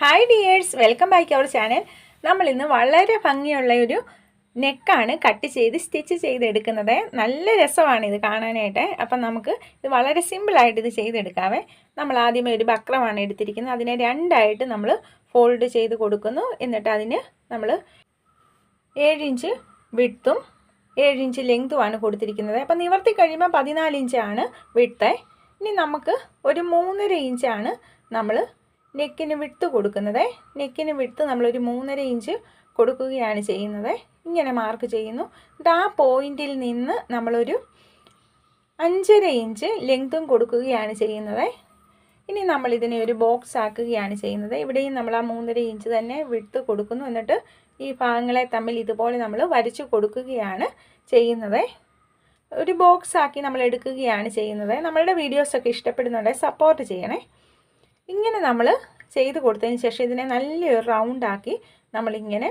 Hi dears, welcome back our channel. നമ്മൾ ഇന്ന് വളരെ ഭംഗിയുള്ള ഒരു നെക്കാണ് കട്ട് ചെയ്ത് സ്റ്റിച്ച് ചെയ്തെടുക്കുന്നത്. നല്ല രസമാണ് ഇത് കാണാനായിട്ട്. അപ്പം നമുക്ക് ഇത് വളരെ സിമ്പിളായിട്ട് ഇത് ചെയ്തെടുക്കാവേ. നമ്മൾ ആദ്യമേ ഒരു ബക്രമാണ് എടുത്തിരിക്കുന്നത്. അതിനെ രണ്ടായിട്ട് നമ്മൾ ഫോൾഡ് ചെയ്ത് കൊടുക്കുന്നു. എന്നിട്ട് അതിന് നമ്മൾ 7 ഇഞ്ച് വിഡ്ത്തും 7 ഇഞ്ച് ലെങ്തുമാണ് കൊടുത്തിരിക്കുന്നത്. അപ്പം നിവർത്തി കഴിയുമ്പോൾ 14 ഇഞ്ചാണ് വിഡ്ത്ത്. ഇനി നമുക്ക് ഒരു 3.5 ഇഞ്ചാണ് നമ്മൾ നെക്കിന് വിഡ്ത്ത് കൊടുക്കുന്നത്. നെക്കിന് വിഡ്ത്ത് നമ്മളൊരു 3.5 ഇഞ്ച് കൊടുക്കുകയാണ് ചെയ്യുന്നത്. ഇങ്ങനെ മാർക്ക് ചെയ്യുന്നു. എന്നിട്ട് ആ പോയിന്റിൽ നിന്ന് നമ്മളൊരു 5.5 ഇഞ്ച് ലെങ്തും കൊടുക്കുകയാണ് ചെയ്യുന്നത്. ഇനി നമ്മളിതിനെ ഒരു ബോക്സ് ആക്കുകയാണ് ചെയ്യുന്നത്. ഇവിടെയും നമ്മൾ ആ 3.5 ഇഞ്ച് തന്നെ വിഡ്ത്ത് കൊടുക്കുന്നു. എന്നിട്ട് ഈ ഭാഗങ്ങളെ തമ്മിൽ ഇതുപോലെ നമ്മൾ വരച്ചു കൊടുക്കുകയാണ് ചെയ്യുന്നത്. ഒരു ബോക്സ് ആക്കി നമ്മൾ എടുക്കുകയാണ് ചെയ്യുന്നത്. നമ്മളുടെ വീഡിയോസൊക്കെ ഇഷ്ടപ്പെടുന്നുണ്ടെങ്കിൽ സപ്പോർട്ട് ചെയ്യണേ. ഇങ്ങനെ നമ്മൾ ചെയ്ത് കൊടുത്തതിന് ശേഷം ഇതിനെ നല്ലൊരു റൗണ്ടാക്കി നമ്മളിങ്ങനെ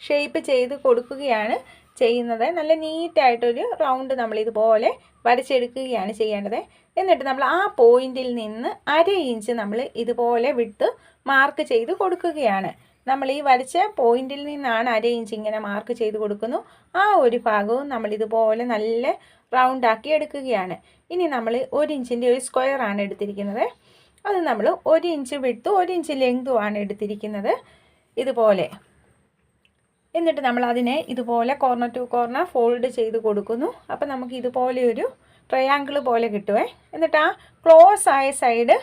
ഷേപ്പ് ചെയ്ത് കൊടുക്കുകയാണ് ചെയ്യുന്നത്. നല്ല നീറ്റായിട്ടൊരു റൗണ്ട് നമ്മളിതുപോലെ വരച്ചെടുക്കുകയാണ് ചെയ്യേണ്ടത്. എന്നിട്ട് നമ്മൾ ആ പോയിന്റിൽ നിന്ന് 1/2 ഇഞ്ച് നമ്മൾ ഇതുപോലെ വിട്ട് മാർക്ക് ചെയ്ത് കൊടുക്കുകയാണ്. നമ്മൾ ഈ വരച്ച പോയിന്റിൽ നിന്നാണ് 1/2 ഇഞ്ച് ഇങ്ങനെ മാർക്ക് ചെയ്ത് കൊടുക്കുന്നു. ആ ഒരു ഭാഗവും നമ്മളിതുപോലെ നല്ല റൗണ്ടാക്കി എടുക്കുകയാണ്. ഇനി നമ്മൾ 1 ഇഞ്ചിൻ്റെ ഒരു സ്ക്വയറാണ് എടുത്തിരിക്കുന്നത്. അത് നമ്മൾ 1 ഇഞ്ച് വിഡ്ത്തും 1 ഇഞ്ച് ലെങ്തുമാണ് എടുത്തിരിക്കുന്നത് ഇതുപോലെ. എന്നിട്ട് നമ്മൾ അതിനെ ഇതുപോലെ കോർണർ ടു കോർണർ ഫോൾഡ് ചെയ്ത് കൊടുക്കുന്നു. അപ്പോൾ നമുക്ക് ഇതുപോലെ ഒരു ട്രയാങ്കിൾ പോലെ കിട്ടുമേ. എന്നിട്ട് ആ ക്ലോസ് ആയ സൈഡ്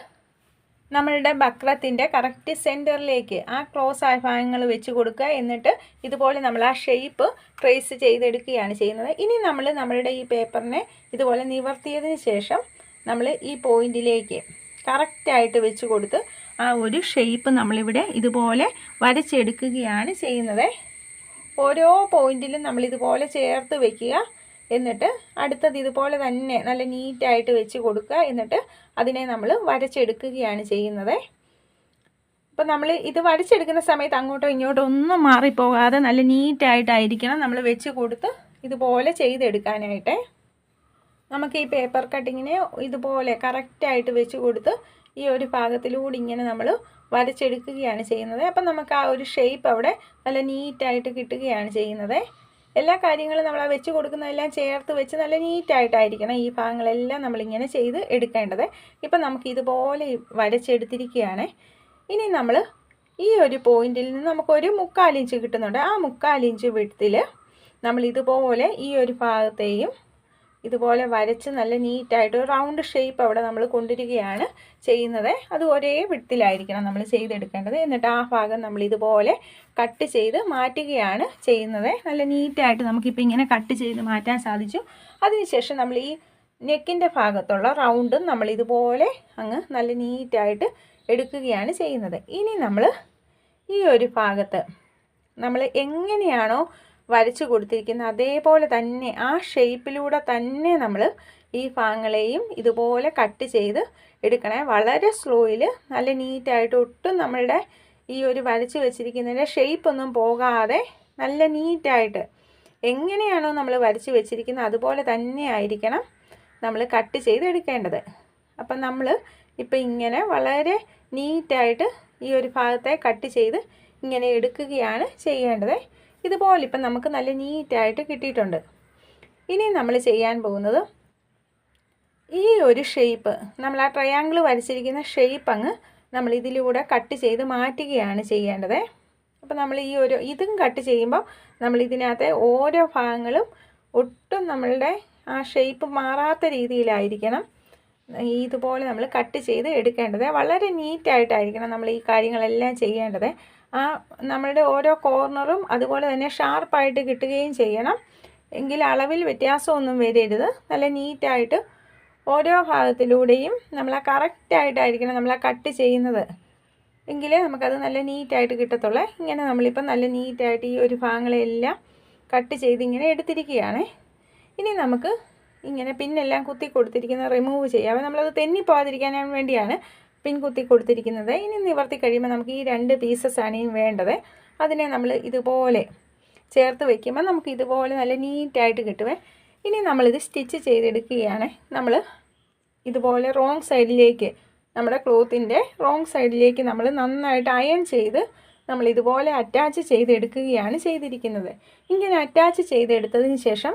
നമ്മളുടെ ബക്രത്തിൻ്റെ കറക്റ്റ് സെൻറ്ററിലേക്ക് ആ ക്ലോസ് ആയ ഭാഗങ്ങൾ വെച്ച് കൊടുക്കുക. എന്നിട്ട് ഇതുപോലെ നമ്മൾ ആ ഷേപ്പ് ട്രേസ് ചെയ്തെടുക്കുകയാണ് ചെയ്യുന്നത്. ഇനി നമ്മൾ നമ്മളുടെ ഈ പേപ്പറിനെ ഇതുപോലെ നിവർത്തിയതിന് ശേഷം നമ്മൾ ഈ പോയിന്റിലേക്ക് കറക്റ്റായിട്ട് വെച്ച് കൊടുത്ത് ആ ഒരു ഷേപ്പ് നമ്മളിവിടെ ഇതുപോലെ വരച്ചെടുക്കുകയാണ് ചെയ്യുന്നത്. ഓരോ പോയിന്റിലും നമ്മളിതുപോലെ ചേർത്ത് വയ്ക്കുക. എന്നിട്ട് അടുത്തത് ഇതുപോലെ തന്നെ നല്ല നീറ്റായിട്ട് വെച്ച് കൊടുക്കുക. എന്നിട്ട് അതിനെ നമ്മൾ വരച്ചെടുക്കുകയാണ് ചെയ്യുന്നത്. അപ്പോൾ നമ്മൾ ഇത് വരച്ചെടുക്കുന്ന സമയത്ത് അങ്ങോട്ടോ ഇങ്ങോട്ടോ ഒന്നും മാറിപ്പോകാതെ നല്ല നീറ്റായിട്ടായിരിക്കണം നമ്മൾ വെച്ച് കൊടുത്ത് ഇതുപോലെ ചെയ്തെടുക്കാനായിട്ട്. നമുക്ക് ഈ പേപ്പർ കട്ടിങ്ങിനെ ഇതുപോലെ കറക്റ്റായിട്ട് വെച്ച് കൊടുത്ത് ഈ ഒരു ഭാഗത്തിലൂടെ ഇങ്ങനെ നമ്മൾ വരച്ചെടുക്കുകയാണ് ചെയ്യുന്നത്. അപ്പം നമുക്ക് ആ ഒരു ഷേപ്പ് അവിടെ നല്ല നീറ്റായിട്ട് കിട്ടുകയാണ് ചെയ്യുന്നത്. എല്ലാ കാര്യങ്ങളും നമ്മൾ ആ വെച്ച് കൊടുക്കുന്നതെല്ലാം ചേർത്ത് വെച്ച് നല്ല നീറ്റായിട്ടായിരിക്കണം ഈ ഭാഗങ്ങളെല്ലാം നമ്മളിങ്ങനെ ചെയ്ത് എടുക്കേണ്ടത്. ഇപ്പം നമുക്ക് ഇതുപോലെ വരച്ചെടുത്തിരിക്കുകയാണ്. ഇനി നമ്മൾ ഈ ഒരു പോയിന്റിൽ നിന്ന് നമുക്കൊരു 3/4 ഇഞ്ച് കിട്ടുന്നുണ്ട്. ആ 3/4 ഇഞ്ച് വിഡ്ത്തിൽ നമ്മൾ ഇതുപോലെ ഈ ഒരു ഭാഗത്തെയും ഇതുപോലെ വരച്ച് നല്ല നീറ്റായിട്ട് റൗണ്ട് ഷേപ്പ് അവിടെ നമ്മൾ കൊണ്ടുവരികയാണ് ചെയ്യുന്നത്. അത് ഒരേ വിഡ്ത്തിലായിരിക്കണം നമ്മൾ ചെയ്തെടുക്കേണ്ടത്. എന്നിട്ട് ആ ഭാഗം നമ്മൾ ഇതുപോലെ കട്ട് ചെയ്ത് മാറ്റുകയാണ് ചെയ്യുന്നത്. നല്ല നീറ്റായിട്ട് നമുക്കിപ്പോൾ ഇങ്ങനെ കട്ട് ചെയ്ത് മാറ്റാൻ സാധിച്ചു. അതിനുശേഷം നമ്മൾ ഈ നെക്കിൻ്റെ ഭാഗത്തുള്ള റൗണ്ടും നമ്മൾ ഇതുപോലെ അങ്ങ് നല്ല നീറ്റായിട്ട് എടുക്കുകയാണ് ചെയ്യുന്നത്. ഇനി നമ്മൾ ഈ ഒരു ഭാഗത്ത് നമ്മൾ എങ്ങനെയാണോ വരച്ചു കൊടുത്തിരിക്കുന്നത് അതേപോലെ തന്നെ ആ ഷേപ്പിലൂടെ തന്നെ നമ്മൾ ഈ ഭാഗങ്ങളെയും ഇതുപോലെ കട്ട് ചെയ്ത് എടുക്കണേ. വളരെ സ്ലോയിൽ നല്ല നീറ്റായിട്ട് ഒട്ടും നമ്മളുടെ ഈ ഒരു വരച്ച് വെച്ചിരിക്കുന്നതിൻ്റെ ഷേപ്പൊന്നും പോകാതെ നല്ല നീറ്റായിട്ട് എങ്ങനെയാണോ നമ്മൾ വരച്ച് വെച്ചിരിക്കുന്നത് അതുപോലെ തന്നെ ആയിരിക്കണം നമ്മൾ കട്ട് ചെയ്ത് എടുക്കേണ്ടത്. അപ്പം നമ്മൾ ഇപ്പോൾ ഇങ്ങനെ വളരെ നീറ്റായിട്ട് ഈ ഒരു ഭാഗത്തെ കട്ട് ചെയ്ത് ഇങ്ങനെ എടുക്കുകയാണ് ചെയ്യേണ്ടത്. ഇതുപോലെ ഇപ്പം നമുക്ക് നല്ല നീറ്റായിട്ട് കിട്ടിയിട്ടുണ്ട്. ഇനി നമ്മൾ ചെയ്യാൻ പോകുന്നത് ഈ ഒരു ഷേപ്പ് നമ്മൾ ആ ട്രയാങ്കിൾ വരച്ചിരിക്കുന്ന ഷേപ്പ് അങ്ങ് നമ്മൾ ഇതിലൂടെ കട്ട് ചെയ്ത് മാറ്റുകയാണ് ചെയ്യേണ്ടത്. അപ്പോൾ നമ്മൾ ഈ ഒരു ഇതും കട്ട് ചെയ്യുമ്പോൾ നമ്മൾ ഇതിനകത്തെ ഓരോ ഭാഗങ്ങളും ഒട്ടും നമ്മളുടെ ആ ഷേപ്പ് മാറാത്ത രീതിയിലായിരിക്കണം ഇതുപോലെ നമ്മൾ കട്ട് ചെയ്ത് എടുക്കേണ്ടത്. വളരെ നീറ്റായിട്ടായിരിക്കണം നമ്മൾ ഈ കാര്യങ്ങളെല്ലാം ചെയ്യേണ്ടത്. ആ നമ്മളുടെ ഓരോ കോർണറും അതുപോലെ തന്നെ ഷാർപ്പായിട്ട് കിട്ടുകയും ചെയ്യണം. എങ്കിൽ അളവിൽ വ്യത്യാസമൊന്നും വരരുത്. നല്ല നീറ്റായിട്ട് ഓരോ ഭാഗത്തിലൂടെയും നമ്മൾ ആ കറക്റ്റായിട്ടായിരിക്കണം നമ്മൾ ആ കട്ട് ചെയ്യുന്നത്. എങ്കിലേ നമുക്കത് നല്ല നീറ്റായിട്ട് കിട്ടത്തുള്ളൂ. ഇങ്ങനെ നമ്മളിപ്പം നല്ല നീറ്റായിട്ട് ഈ ഒരു ഭാഗങ്ങളെല്ലാം കട്ട് ചെയ്ത് ഇങ്ങനെ എടുത്തിരിക്കുകയാണ്. ഇനി നമുക്ക് ഇങ്ങനെ പിന്നെല്ലാം കുത്തി കൊടുത്തിരിക്കുന്നത് റിമൂവ് ചെയ്യാം. നമ്മളത് തെന്നിപ്പോകാതിരിക്കാൻ വേണ്ടിയാണ് പിൻ കുത്തി കൊടുത്തിരിക്കുന്നത്. ഇനി നിവർത്തി കഴിയുമ്പോൾ നമുക്ക് ഈ 2 പീസസാണ് ഇനി വേണ്ടത്. അതിനെ നമ്മൾ ഇതുപോലെ ചേർത്ത് വയ്ക്കുമ്പോൾ നമുക്ക് ഇതുപോലെ നല്ല നീറ്റായിട്ട് കിട്ടുമേ. ഇനി നമ്മളിത് സ്റ്റിച്ച് ചെയ്തെടുക്കുകയാണ്. നമ്മൾ ഇതുപോലെ റോങ് സൈഡിലേക്ക് നമ്മുടെ ക്ലോത്തിൻ്റെ റോങ് സൈഡിലേക്ക് നമ്മൾ നന്നായിട്ട് അയൺ ചെയ്ത് നമ്മൾ ഇതുപോലെ അറ്റാച്ച് ചെയ്തെടുക്കുകയാണ് ചെയ്തിരിക്കുന്നത്. ഇങ്ങനെ അറ്റാച്ച് ചെയ്തെടുത്തതിന് ശേഷം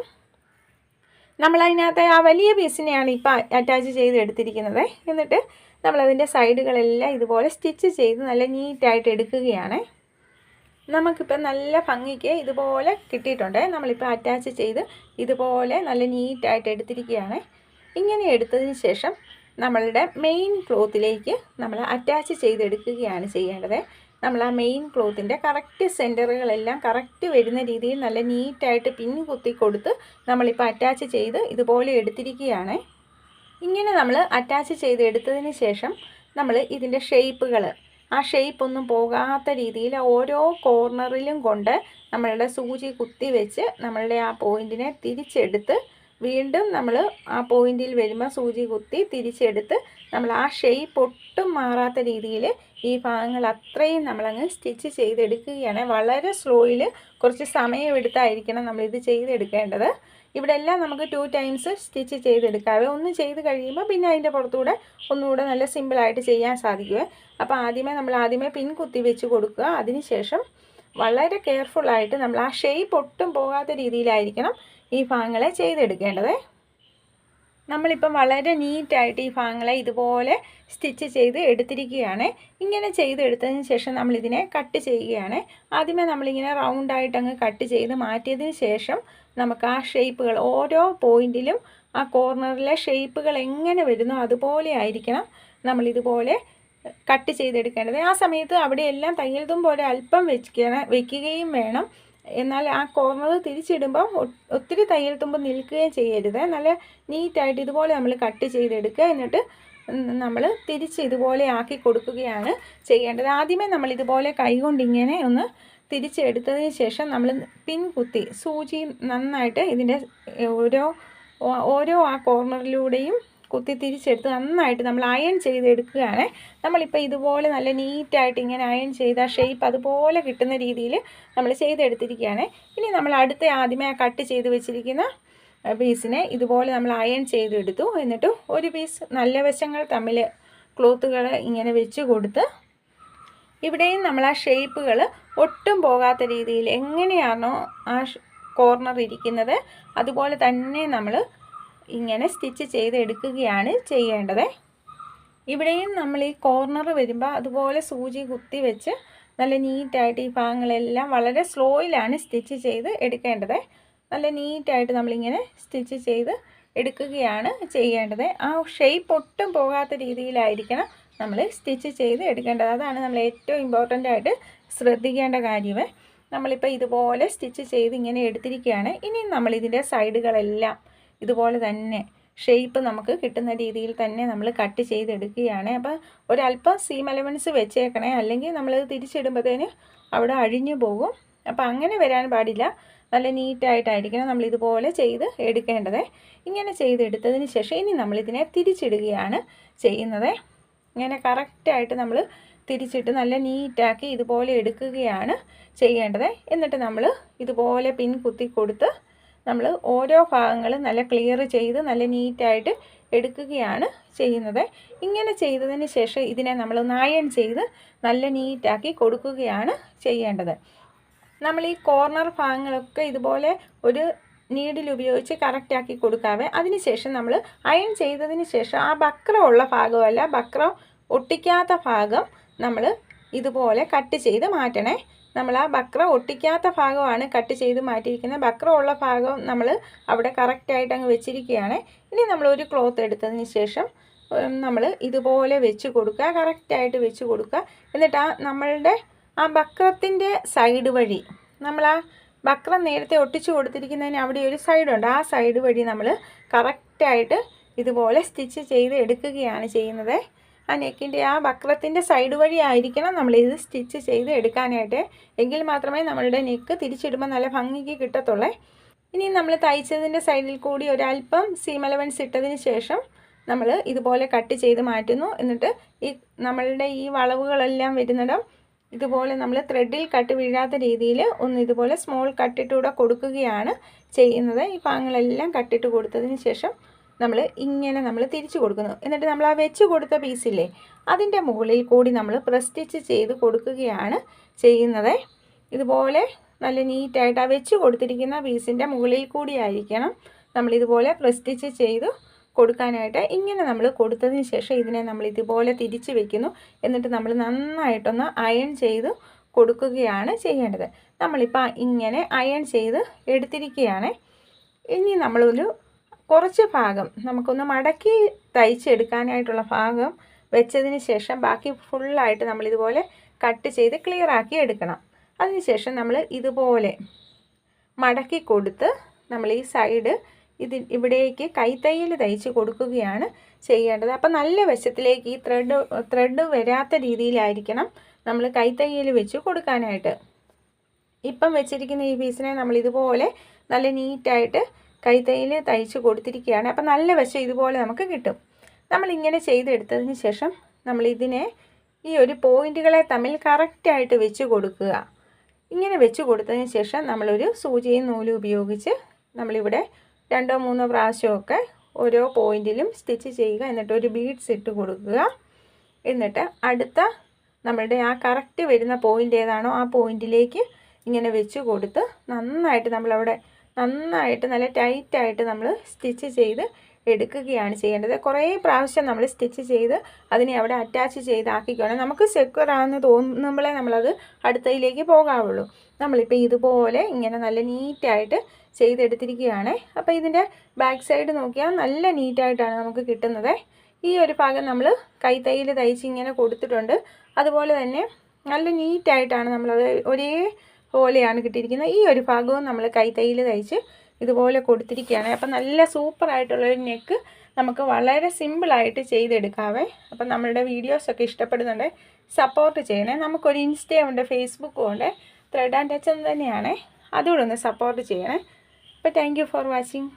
നമ്മളതിനകത്ത് ആ വലിയ പീസിനെയാണ് ഇപ്പോൾ അറ്റാച്ച് ചെയ്തെടുത്തിരിക്കുന്നത്. എന്നിട്ട് നമ്മളതിൻ്റെ സൈഡുകളെല്ലാം ഇതുപോലെ സ്റ്റിച്ച് ചെയ്ത് നല്ല നീറ്റായിട്ട് എടുക്കുകയാണ്. നമുക്കിപ്പോൾ നല്ല ഭംഗിക്ക് ഇതുപോലെ കിട്ടിയിട്ടുണ്ട്. നമ്മളിപ്പോൾ അറ്റാച്ച് ചെയ്ത് ഇതുപോലെ നല്ല നീറ്റായിട്ട് എടുത്തിരിക്കുകയാണ്. ഇങ്ങനെ എടുത്തതിന് ശേഷം നമ്മളുടെ മെയിൻ ക്ലോത്തിലേക്ക് നമ്മൾ അറ്റാച്ച് ചെയ്തെടുക്കുകയാണ് ചെയ്യേണ്ടത്. നമ്മൾ ആ മെയിൻ ക്ലോത്തിൻ്റെ കറക്റ്റ് സെൻറ്ററുകളെല്ലാം കറക്റ്റ് വരുന്ന രീതിയിൽ നല്ല നീറ്റായിട്ട് പിൻ കുത്തി കൊടുത്ത് നമ്മളിപ്പോൾ അറ്റാച്ച് ചെയ്ത് ഇതുപോലെ എടുത്തിരിക്കുകയാണ്. ഇങ്ങനെ നമ്മൾ അറ്റാച്ച് ചെയ്ത് എടുത്തതിന് ശേഷം നമ്മൾ ഇതിൻ്റെ ഷേപ്പുകൾ ആ ഷേപ്പ് ഒന്നും പോകാത്ത രീതിയിൽ ഓരോ കോർണറിലും കൊണ്ട് നമ്മളുടെ സൂചി കുത്തി വെച്ച് നമ്മളുടെ ആ പോയിൻറ്റിനെ തിരിച്ചെടുത്ത് വീണ്ടും നമ്മൾ ആ പോയിൻറ്റിൽ വരുമ്പോൾ സൂചി കുത്തി തിരിച്ചെടുത്ത് നമ്മൾ ആ ഷേപ്പ് ഒട്ടും മാറാത്ത രീതിയിൽ ഈ ഭാഗങ്ങൾ അത്രയും നമ്മളങ്ങ് സ്റ്റിച്ച് ചെയ്തെടുക്കുകയാണ്. വളരെ സ്ലോയിൽ കുറച്ച് സമയമെടുത്തായിരിക്കണം നമ്മളിത് ചെയ്തെടുക്കേണ്ടത്. ഇവിടെ എല്ലാം നമുക്ക് 2 ടൈംസ് സ്റ്റിച്ച് ചെയ്തെടുക്കാവേ. ഒന്ന് ചെയ്ത് കഴിയുമ്പോൾ പിന്നെ അതിൻ്റെ പുറത്തൂടെ ഒന്നുകൂടെ നല്ല സിമ്പിളായിട്ട് ചെയ്യാൻ സാധിക്കുമേ. അപ്പോൾ ആദ്യമേ പിൻ കുത്തി വെച്ച് കൊടുക്കുക. അതിനുശേഷം വളരെ കെയർഫുള്ളായിട്ട് നമ്മൾ ആ ഷേപ്പ് ഒട്ടും പോകാത്ത രീതിയിലായിരിക്കണം ഈ ഭാഗങ്ങളെ ചെയ്തെടുക്കേണ്ടത്. നമ്മളിപ്പം വളരെ നീറ്റായിട്ട് ഈ ഭാഗങ്ങളെ ഇതുപോലെ സ്റ്റിച്ച് ചെയ്ത് എടുത്തിരിക്കുകയാണ്. ഇങ്ങനെ ചെയ്തെടുത്തതിന് ശേഷം നമ്മളിതിനെ കട്ട് ചെയ്യുകയാണ്. ആദ്യമേ നമ്മളിങ്ങനെ റൗണ്ടായിട്ട് അങ്ങ് കട്ട് ചെയ്ത് മാറ്റിയതിന് ശേഷം നമുക്ക് ആ ഷേപ്പുകൾ ഓരോ പോയിൻറ്റിലും ആ കോർണറിലെ ഷേപ്പുകൾ എങ്ങനെ വരുന്നോ അതുപോലെ ആയിരിക്കണം നമ്മളിതുപോലെ കട്ട് ചെയ്തെടുക്കേണ്ടത്. ആ സമയത്ത് അവിടെയെല്ലാം തയ്യൽ തുമ്പ് ഒരല്പം വെക്കുകയും വേണം. എന്നാൽ ആ കോർണർ തിരിച്ചിടുമ്പം ഒത്തിരി തയ്യൽ തുമ്പ് നിൽക്കുകയും ചെയ്യരുത്. നല്ല നീറ്റായിട്ട് ഇതുപോലെ നമ്മൾ കട്ട് ചെയ്തെടുക്കുക. എന്നിട്ട് നമ്മൾ തിരിച്ച് ഇതുപോലെ ആക്കി കൊടുക്കുകയാണ് ചെയ്യേണ്ടത്. ആദ്യമേ നമ്മളിതുപോലെ കൈകൊണ്ടിങ്ങനെ ഒന്ന് തിരിച്ചെടുത്തതിന് ശേഷം നമ്മൾ പിൻ കുത്തി സൂചി നന്നായിട്ട് ഇതിൻ്റെ ഓരോ ആ കോർണറിലൂടെയും കുത്തി തിരിച്ചെടുത്ത് നന്നായിട്ട് നമ്മൾ അയൺ ചെയ്തെടുക്കുകയാണ്. നമ്മളിപ്പോൾ ഇതുപോലെ നല്ല നീറ്റായിട്ട് ഇങ്ങനെ അയൺ ചെയ്ത ഷേപ്പ് അതുപോലെ കിട്ടുന്ന രീതിയിൽ നമ്മൾ ചെയ്തെടുത്തിരിക്കുകയാണ്. ഇനി നമ്മൾ ആദ്യമേ കട്ട് ചെയ്ത് വെച്ചിരിക്കുന്ന പീസിനെ ഇതുപോലെ നമ്മൾ അയൺ ചെയ്തെടുത്തു. എന്നിട്ട് ഒരു പീസ് നല്ല വശങ്ങൾ തമ്മിൽ ക്ലോത്തുകൾ ഇങ്ങനെ വെച്ച് കൊടുത്ത് ഇവിടെയും നമ്മൾ ആ ഷേപ്പുകൾ ഒട്ടും പോകാത്ത രീതിയിൽ എങ്ങനെയാണോ ആ കോർണർ ഇരിക്കുന്നത് അതുപോലെ തന്നെ നമ്മൾ ഇങ്ങനെ സ്റ്റിച്ച് ചെയ്തെടുക്കുകയാണ് ചെയ്യേണ്ടത്. ഇവിടെയും നമ്മൾ ഈ കോർണർ വരുമ്പോൾ അതുപോലെ സൂചി കുത്തി വെച്ച് നല്ല നീറ്റായിട്ട് ഈ ഭാഗങ്ങളെല്ലാം വളരെ സ്ലോയിലാണ് സ്റ്റിച്ച് ചെയ്ത് എടുക്കേണ്ടത്. നല്ല നീറ്റായിട്ട് നമ്മളിങ്ങനെ സ്റ്റിച്ച് ചെയ്ത് എടുക്കുകയാണ് ചെയ്യേണ്ടത്. ആ ഷേപ്പ് ഒട്ടും പോകാത്ത രീതിയിലായിരിക്കണം നമ്മൾ സ്റ്റിച്ച് ചെയ്ത് എടുക്കേണ്ടത്. അതാണ് നമ്മൾ ഏറ്റവും ഇമ്പോർട്ടൻ്റ് ആയിട്ട് ശ്രദ്ധിക്കേണ്ട കാര്യം. നമ്മളിപ്പോൾ ഇതുപോലെ സ്റ്റിച്ച് ചെയ്ത് ഇങ്ങനെ എടുത്തിരിക്കുകയാണ്. ഇനി നമ്മളിതിൻ്റെ സൈഡുകളെല്ലാം ഇതുപോലെ തന്നെ ഷേപ്പ് നമുക്ക് കിട്ടുന്ന രീതിയിൽ തന്നെ നമ്മൾ കട്ട് ചെയ്തെടുക്കുകയാണ്. അപ്പോൾ ഒരല്പം സീം അലവൻസ് വെച്ചേക്കണേ, അല്ലെങ്കിൽ നമ്മളത് തിരിച്ചിടുമ്പോഴത്തേന് അവിടെ അഴിഞ്ഞു പോകും. അപ്പോൾ അങ്ങനെ വരാൻ പാടില്ല. നല്ല നീറ്റായിട്ടായിരിക്കണം നമ്മളിതുപോലെ ചെയ്ത് എടുക്കേണ്ടത്. ഇങ്ങനെ ചെയ്തെടുത്തതിന് ശേഷം ഇനി നമ്മളിതിനെ തിരിച്ചിടുകയാണ് ചെയ്യുന്നത്. ഇങ്ങനെ കറക്റ്റായിട്ട് നമ്മൾ തിരിച്ചിട്ട് നല്ല നീറ്റാക്കി ഇതുപോലെ എടുക്കുകയാണ് ചെയ്യേണ്ടത്. എന്നിട്ട് നമ്മൾ ഇതുപോലെ പിൻ കുത്തി കൊടുത്ത് നമ്മൾ ഓരോ ഭാഗങ്ങളും നല്ല ക്ലിയർ ചെയ്ത് നല്ല നീറ്റായിട്ട് എടുക്കുകയാണ് ചെയ്യുന്നത്. ഇങ്ങനെ ചെയ്തതിന് ശേഷം ഇതിനെ നമ്മൾ അയൺ ചെയ്ത് നല്ല നീറ്റാക്കി കൊടുക്കുകയാണ് ചെയ്യേണ്ടത്. നമ്മൾ ഈ കോർണർ ഭാഗങ്ങളൊക്കെ ഇതുപോലെ ഒരു നീഡിൽ ഉപയോഗിച്ച് കറക്റ്റാക്കി കൊടുക്കാവേ. അതിനുശേഷം നമ്മൾ അയൺ ചെയ്തതിന് ശേഷം ആ ബക്രം ഉള്ള ഭാഗമല്ല, ബക്രം ഒട്ടിക്കാത്ത ഭാഗം നമ്മൾ ഇതുപോലെ കട്ട് ചെയ്ത് മാറ്റണേ. നമ്മൾ ആ ബക്രം ഒട്ടിക്കാത്ത ഭാഗമാണ് കട്ട് ചെയ്ത് മാറ്റിയിരിക്കുന്നത്. ബക്രം ഉള്ള ഭാഗം നമ്മൾ അവിടെ കറക്റ്റായിട്ട് അങ്ങ് വെച്ചിരിക്കുകയാണ്. ഇനി നമ്മളൊരു ക്ലോത്ത് എടുത്തതിന് ശേഷം നമ്മൾ ഇതുപോലെ വെച്ച് കൊടുക്കുക, കറക്റ്റായിട്ട് വെച്ച് കൊടുക്കുക. എന്നിട്ട് നമ്മളുടെ ആ ബക്രത്തിൻ്റെ സൈഡ് വഴി നമ്മൾ ആ ബക്രം നേരത്തെ ഒട്ടിച്ച് കൊടുത്തിരിക്കുന്നതിന് അവിടെ ഒരു സൈഡുണ്ട്. ആ സൈഡ് വഴി നമ്മൾ കറക്റ്റായിട്ട് ഇതുപോലെ സ്റ്റിച്ച് ചെയ്ത് എടുക്കുകയാണ് ചെയ്യുന്നത്. ആ നെക്കിൻ്റെ ആ ബക്രത്തിൻ്റെ സൈഡ് വഴി ആയിരിക്കണം നമ്മളിത് സ്റ്റിച്ച് ചെയ്ത് എടുക്കാനായിട്ട്. എങ്കിൽ മാത്രമേ നമ്മളുടെ നെക്ക് തിരിച്ചിടുമ്പോൾ നല്ല ഭംഗിക്ക് കിട്ടത്തുള്ളേ. ഇനി നമ്മൾ തയ്ച്ചതിൻ്റെ സൈഡിൽ കൂടി ഒരല്പം സീം അലവൻസ് ഇട്ടതിന് ശേഷം നമ്മൾ ഇതുപോലെ കട്ട് ചെയ്ത് മാറ്റുന്നു. എന്നിട്ട് നമ്മളുടെ ഈ വളവുകളെല്ലാം വരുന്നിടം ഇതുപോലെ നമ്മൾ ത്രെഡിൽ കട്ട് വീഴാത്ത രീതിയിൽ ഒന്ന് ഇതുപോലെ സ്മോൾ കട്ടിട്ടൂടെ കൊടുക്കുകയാണ് ചെയ്യുന്നത്. ഈ ഭാഗങ്ങളെല്ലാം കട്ടിട്ട് കൊടുത്തതിന് ശേഷം നമ്മൾ ഇങ്ങനെ നമ്മൾ തിരിച്ചു കൊടുക്കുന്നു. എന്നിട്ട് നമ്മൾ ആ വെച്ച് കൊടുത്ത പീസില്ലേ അതിൻ്റെ മുകളിൽ കൂടി നമ്മൾ പ്രസ് സ്റ്റിച്ച് ചെയ്ത് കൊടുക്കുകയാണ് ചെയ്യുന്നത്. ഇതുപോലെ നല്ല നീറ്റായിട്ട് ആ വെച്ച് കൊടുത്തിരിക്കുന്ന പീസിൻ്റെ മുകളിൽ കൂടി ആയിരിക്കണം നമ്മളിതുപോലെ പ്രസ് സ്റ്റിച്ച് ചെയ്ത് കൊടുക്കാനായിട്ട്. ഇങ്ങനെ നമ്മൾ കൊടുത്തതിന് ശേഷം ഇതിനെ നമ്മൾ ഇതുപോലെ തിരിച്ച് വെക്കുന്നു. എന്നിട്ട് നമ്മൾ നന്നായിട്ടൊന്ന് അയൺ ചെയ്ത് കൊടുക്കുകയാണ് ചെയ്യേണ്ടത്. നമ്മളിപ്പോൾ ഇങ്ങനെ അയൺ ചെയ്ത് എടുത്തിരിക്കുകയാണ്. ഇനി നമ്മളൊരു കുറച്ച് ഭാഗം നമുക്കൊന്ന് മടക്കി തയ്ച്ചെടുക്കാനായിട്ടുള്ള ഭാഗം വെച്ചതിന് ശേഷം ബാക്കി ഫുള്ളായിട്ട് നമ്മളിതുപോലെ കട്ട് ചെയ്ത് ക്ലിയറാക്കി എടുക്കണം. അതിനുശേഷം നമ്മൾ ഇതുപോലെ മടക്കി കൊടുത്ത് നമ്മൾ ഈ സൈഡ് ഇവിടേക്ക് കൈത്തയ്യൽ തയ്ച്ച് കൊടുക്കുകയാണ് ചെയ്യേണ്ടത്. അപ്പോൾ നല്ല വശത്തിലേക്ക് ഈ ത്രെഡ് വരാത്ത രീതിയിലായിരിക്കണം നമ്മൾ കൈത്തയ്യൽ വെച്ച് കൊടുക്കാനായിട്ട്. ഇപ്പം വെച്ചിരിക്കുന്ന ഈ പീസിനെ നമ്മൾ ഇതുപോലെ നല്ല നീറ്റായിട്ട് കൈത്തയ്യൽ തയ്ച്ച് കൊടുത്തിരിക്കുകയാണ്. അപ്പം നല്ല വശം ഇതുപോലെ നമുക്ക് കിട്ടും. നമ്മളിങ്ങനെ ചെയ്തെടുത്തതിന് ശേഷം നമ്മളിതിനെ ഈ ഒരു പോയിൻറ്റുകളെ തമ്മിൽ കറക്റ്റായിട്ട് വെച്ച് കൊടുക്കുക. ഇങ്ങനെ വെച്ച് കൊടുത്തതിന് ശേഷം നമ്മളൊരു സൂചിയും നൂലും ഉപയോഗിച്ച് നമ്മളിവിടെ 2-3 പ്രാവശ്യമൊക്കെ ഓരോ പോയിൻറ്റിലും സ്റ്റിച്ച് ചെയ്യുക. എന്നിട്ട് ഒരു ബീഡ്സ് ഇട്ട് കൊടുക്കുക. എന്നിട്ട് അടുത്ത നമ്മളുടെ ആ കറക്റ്റ് വരുന്ന പോയിൻ്റ് ഏതാണോ ആ പോയിൻറ്റിലേക്ക് ഇങ്ങനെ വെച്ച് കൊടുത്ത് നന്നായിട്ട് നമ്മളവിടെ നന്നായിട്ട് നല്ല ടൈറ്റായിട്ട് നമ്മൾ സ്റ്റിച്ച് ചെയ്ത് എടുക്കുകയാണ് ചെയ്യേണ്ടത്. കുറേ പ്രാവശ്യം നമ്മൾ സ്റ്റിച്ച് ചെയ്ത് അതിനെ അവിടെ അറ്റാച്ച് ചെയ്താക്കിക്കണം. നമുക്ക് സെക്യൂർ ആണെന്ന് തോന്നുമ്പോഴേ നമ്മളത് അടുത്തതിലേക്ക് പോകാവുള്ളൂ. നമ്മളിപ്പോൾ ഇതുപോലെ ഇങ്ങനെ നല്ല നീറ്റായിട്ട് ചെയ്തെടുത്തിരിക്കുകയാണ്. അപ്പോൾ ഇതിൻ്റെ ബാക്ക് സൈഡ് നോക്കിയാൽ നല്ല നീറ്റായിട്ടാണ് നമുക്ക് കിട്ടുന്നത്. ഈ ഒരു ഭാഗം നമ്മൾ കൈത്തയ്യൽ തയ്ച്ച് ഇങ്ങനെ കൊടുത്തിട്ടുണ്ട്. അതുപോലെ തന്നെ നല്ല നീറ്റായിട്ടാണ് നമ്മളത് ഒരേപോലെയാണ് കിട്ടിയിരിക്കുന്നത്. ഈ ഒരു ഭാഗവും നമ്മൾ കൈത്തയ്യൽ തയ്ച്ച് ഇതുപോലെ കൊടുത്തിരിക്കുകയാണ്. അപ്പം നല്ല സൂപ്പറായിട്ടുള്ളൊരു നെക്ക് നമുക്ക് വളരെ സിമ്പിളായിട്ട് ചെയ്തെടുക്കാവേ. അപ്പം നമ്മളുടെ വീഡിയോസൊക്കെ ഇഷ്ടപ്പെടുന്നുണ്ട്, സപ്പോർട്ട് ചെയ്യണേ. നമുക്കൊരു ഇൻസ്റ്റയും ഉണ്ട്, ഫേസ്ബുക്കും ഉണ്ട്, ത്രെഡ് ആൻഡ് ടച്ച് തന്നെയാണ്. അതുകൂടെ ഒന്ന് സപ്പോർട്ട് ചെയ്യണേ. അപ്പോൾ താങ്ക് യു ഫോർ വാച്ചിങ്.